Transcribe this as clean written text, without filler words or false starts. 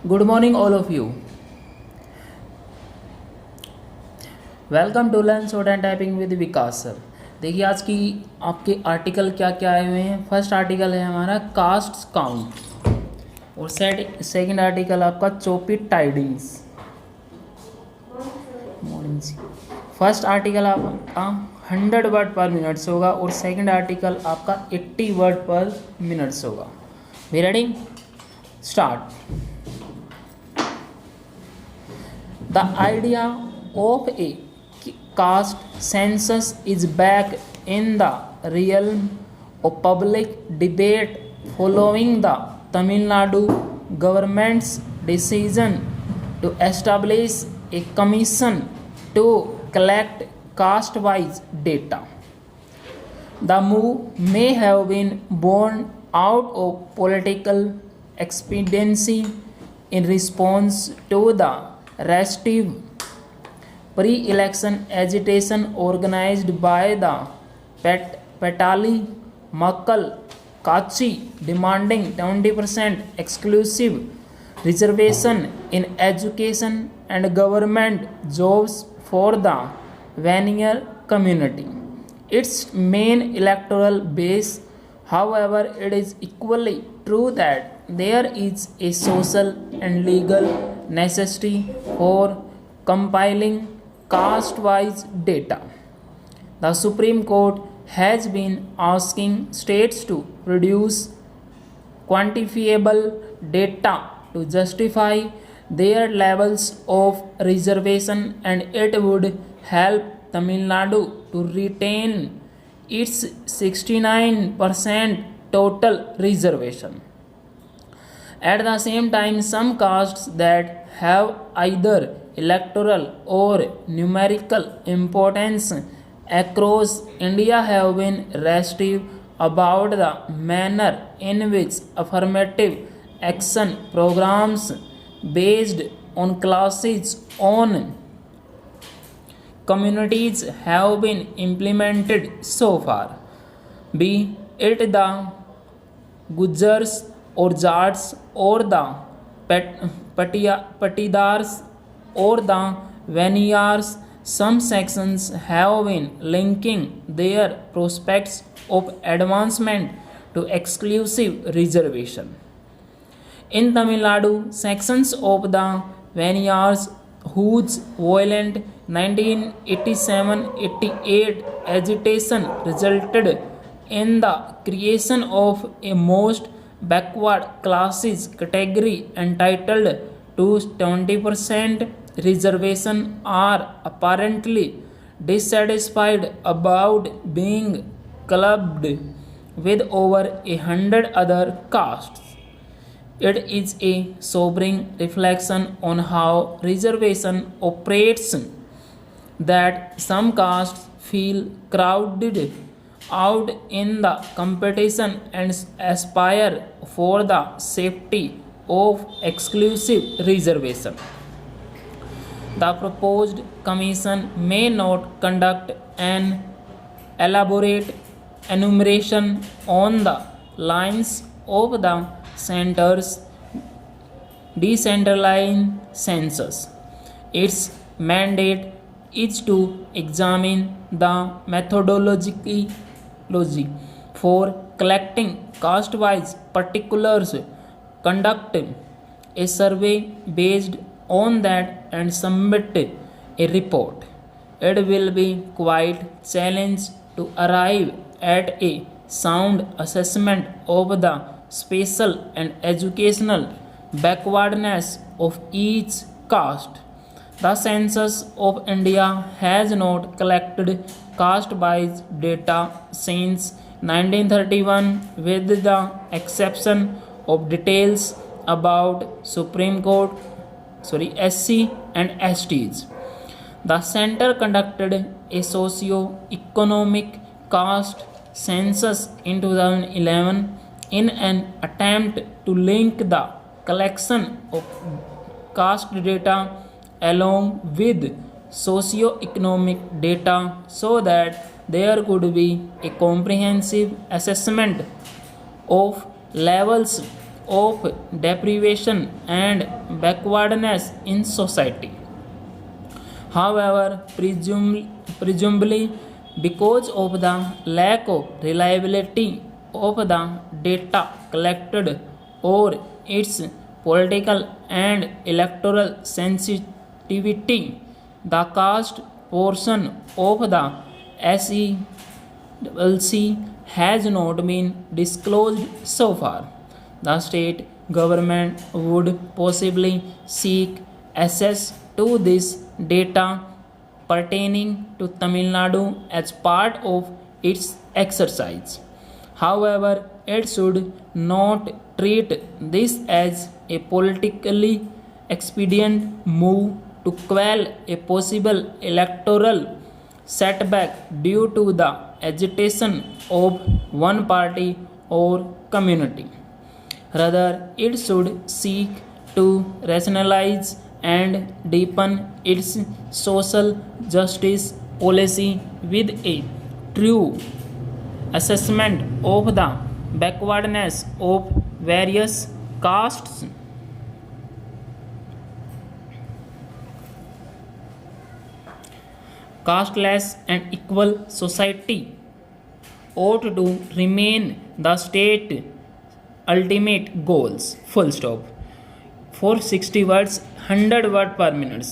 Good morning all of you. Welcome to learn shorthand typing with Vikas sir. देखिए आज की आपके article क्या क्या आए हुए हैं। फर्स्ट आर्टिकल है हमारा कास्ट काउंट और सेकंड आर्टिकल आपका चोपी टाइडिंग्स। फर्स्ट आर्टिकल आपका 100 वर्ड पर मिनट्स होगा और सेकंड आर्टिकल आपका 80 वर्ड पर मिनट्स होगा। We ready? Start. The idea of a caste census is back in the realm of public debate following the Tamil Nadu government's decision to establish a commission to collect caste-wise data. The move may have been born out of political expediency in response to the restive pre-election agitation organized by the Patali Makkal Kachi demanding 20% exclusive reservation in education and government jobs for the Vanir community. Its main electoral base, however, it is equally true that there is a social and legal necessity for compiling caste-wise data. The Supreme Court has been asking states to produce quantifiable data to justify their levels of reservation, and it would help Tamil Nadu to retain its 69% total reservation. At the same time, some castes that have either electoral or numerical importance across India have been restive about the manner in which affirmative action programs based on classes on communities have been implemented so far, be it the Gujars or Jats or the Patidars or the Vaniyars. Some sections have been linking their prospects of advancement to exclusive reservation. In Tamil Nadu, sections of the Vaniyars whose violent 1987-88 agitation resulted in the creation of a most backward classes category entitled to 20% reservation are apparently dissatisfied about being clubbed with over 100 other castes. It is a sobering reflection on how reservation operates that some castes feel crowded out in the competition and aspire for the safety of exclusive reservation. The proposed commission may not conduct an elaborate enumeration on the lines of the center's decentralized census. Its mandate is to examine the methodology for collecting caste-wise particulars, conduct a survey based on that, and submit a report. It will be quite challenging to arrive at a sound assessment of the spatial and educational backwardness of each caste. The Census of India has not collected caste-wise data since 1931, with the exception of details about SC and STs. The center conducted a socio-economic caste census in 2011 in an attempt to link the collection of caste data along with socio-economic data so that there could be a comprehensive assessment of levels of deprivation and backwardness in society. However, presumably because of the lack of reliability of the data collected or its political and electoral sensitivity, the caste portion of the SELC has not been disclosed so far. The state government would possibly seek access to this data pertaining to Tamil Nadu as part of its exercise. However, it should not treat this as a politically expedient move to quell a possible electoral setback due to the agitation of one party or community. Rather, it should seek to rationalize and deepen its social justice policy with a true assessment of the backwardness of various castes. Casteless and equal society ought to remain the state ultimate goals. Full stop. 460 words, 100 words per minute.